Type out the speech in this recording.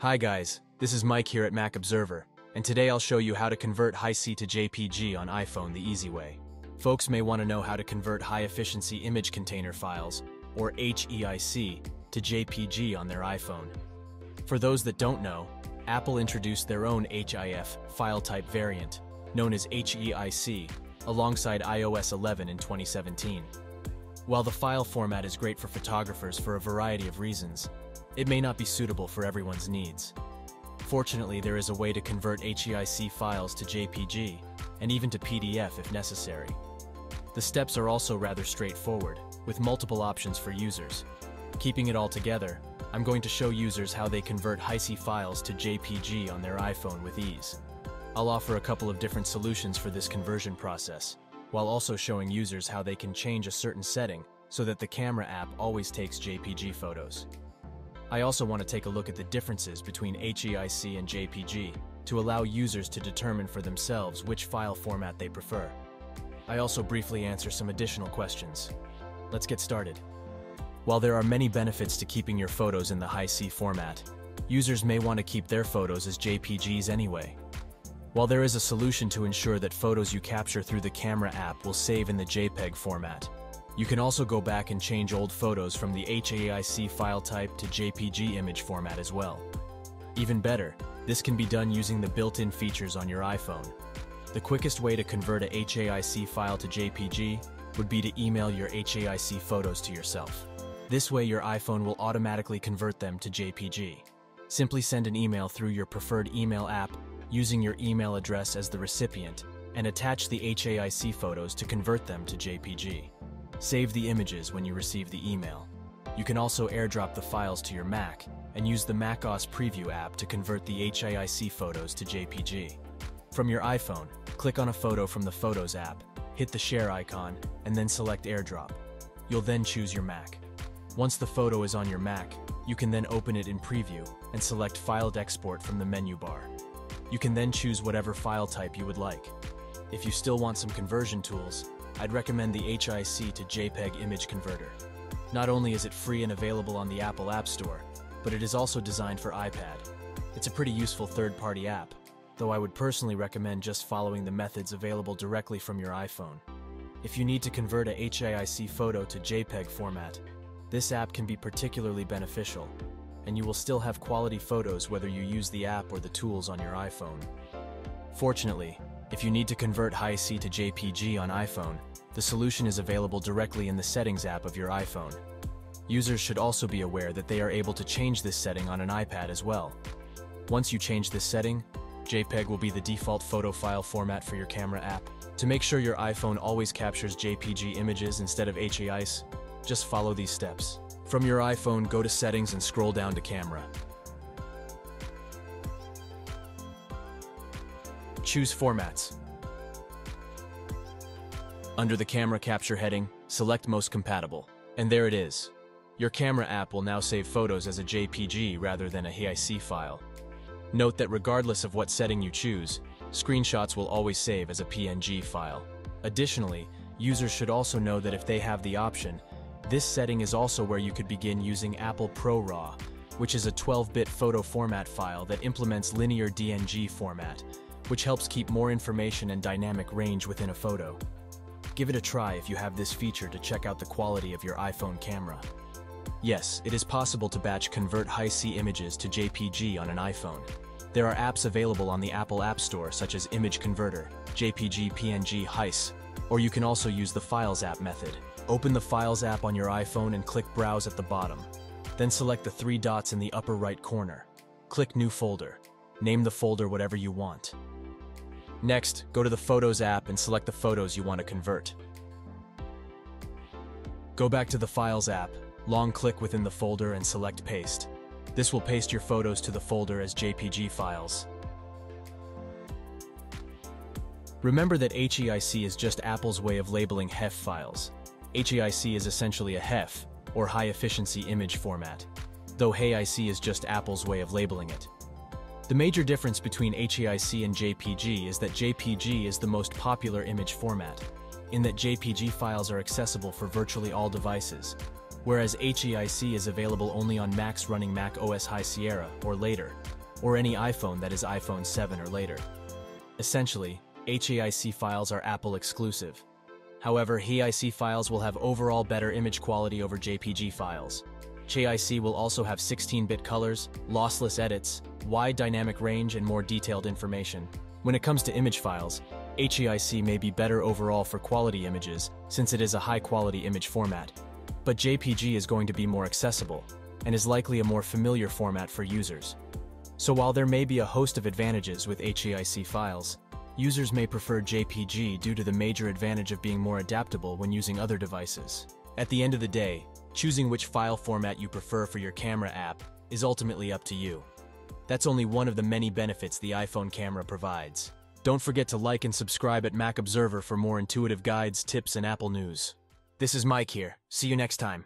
Hi guys, this is Mike here at Mac Observer, and today I'll show you how to convert HEIC to JPG on iPhone the easy way. Folks may want to know how to convert high-efficiency image container files, or HEIC, to JPG on their iPhone. For those that don't know, Apple introduced their own HIF file type variant, known as HEIC, alongside iOS 11 in 2017. While the file format is great for photographers for a variety of reasons, it may not be suitable for everyone's needs. Fortunately, there is a way to convert HEIC files to JPG, and even to PDF if necessary. The steps are also rather straightforward, with multiple options for users. Keeping it all together, I'm going to show users how they convert HEIC files to JPG on their iPhone with ease. I'll offer a couple of different solutions for this conversion process, while also showing users how they can change a certain setting so that the camera app always takes JPG photos. I also want to take a look at the differences between HEIC and JPG to allow users to determine for themselves which file format they prefer. I also briefly answer some additional questions. Let's get started. While there are many benefits to keeping your photos in the HEIC format, users may want to keep their photos as JPGs anyway. While there is a solution to ensure that photos you capture through the camera app will save in the JPEG format, you can also go back and change old photos from the HEIC file type to JPG image format as well. Even better, this can be done using the built-in features on your iPhone. The quickest way to convert a HEIC file to JPG would be to email your HEIC photos to yourself. This way your iPhone will automatically convert them to JPG. Simply send an email through your preferred email app using your email address as the recipient and attach the HEIC photos to convert them to JPG. Save the images when you receive the email. You can also airdrop the files to your Mac and use the macOS Preview app to convert the HEIC photos to JPG. From your iPhone, click on a photo from the Photos app, hit the share icon, and then select airdrop. You'll then choose your Mac. Once the photo is on your Mac, you can then open it in Preview and select Filed Export from the menu bar. You can then choose whatever file type you would like. If you still want some conversion tools, I'd recommend the HEIC to JPEG image converter. Not only is it free and available on the Apple App Store, but it is also designed for iPad. It's a pretty useful third-party app, though I would personally recommend just following the methods available directly from your iPhone. If you need to convert a HEIC photo to JPEG format, this app can be particularly beneficial, and you will still have quality photos whether you use the app or the tools on your iPhone. Fortunately, if you need to convert HEIC to JPG on iPhone, the solution is available directly in the Settings app of your iPhone. Users should also be aware that they are able to change this setting on an iPad as well. Once you change this setting, JPEG will be the default photo file format for your camera app. To make sure your iPhone always captures JPG images instead of HEIC, just follow these steps. From your iPhone, go to Settings and scroll down to Camera. Choose Formats. Under the Camera Capture heading, select Most Compatible. And there it is. Your camera app will now save photos as a JPG rather than a HEIC file. Note that regardless of what setting you choose, screenshots will always save as a PNG file. Additionally, users should also know that if they have the option, this setting is also where you could begin using Apple ProRAW, which is a 12-bit photo format file that implements linear DNG format, which helps keep more information and dynamic range within a photo. Give it a try if you have this feature to check out the quality of your iPhone camera. Yes, it is possible to batch convert HEIC images to JPG on an iPhone. There are apps available on the Apple App Store such as Image Converter, JPG PNG HEIC, or you can also use the Files app method. Open the Files app on your iPhone and click Browse at the bottom. Then select the three dots in the upper right corner. Click New Folder. Name the folder whatever you want. Next, go to the Photos app and select the photos you want to convert. Go back to the Files app, long-click within the folder and select Paste. This will paste your photos to the folder as JPG files. Remember that HEIC is just Apple's way of labeling HEF files. HEIC is essentially a HEF, or high-efficiency image format, though HEIC is just Apple's way of labeling it. The major difference between HEIC and JPG is that JPG is the most popular image format, in that JPG files are accessible for virtually all devices, whereas HEIC is available only on Macs running Mac OS High Sierra or later, or any iPhone that is iPhone 7 or later. Essentially, HEIC files are Apple exclusive. However, HEIC files will have overall better image quality over JPG files. HEIC will also have 16-bit colors, lossless edits, wide dynamic range, and more detailed information. When it comes to image files, HEIC may be better overall for quality images since it is a high-quality image format. But JPG is going to be more accessible and is likely a more familiar format for users. So while there may be a host of advantages with HEIC files, users may prefer JPG due to the major advantage of being more adaptable when using other devices. At the end of the day, choosing which file format you prefer for your camera app is ultimately up to you. That's only one of the many benefits the iPhone camera provides. Don't forget to like and subscribe at Mac Observer for more intuitive guides, tips, and Apple news. This is Mike here. See you next time.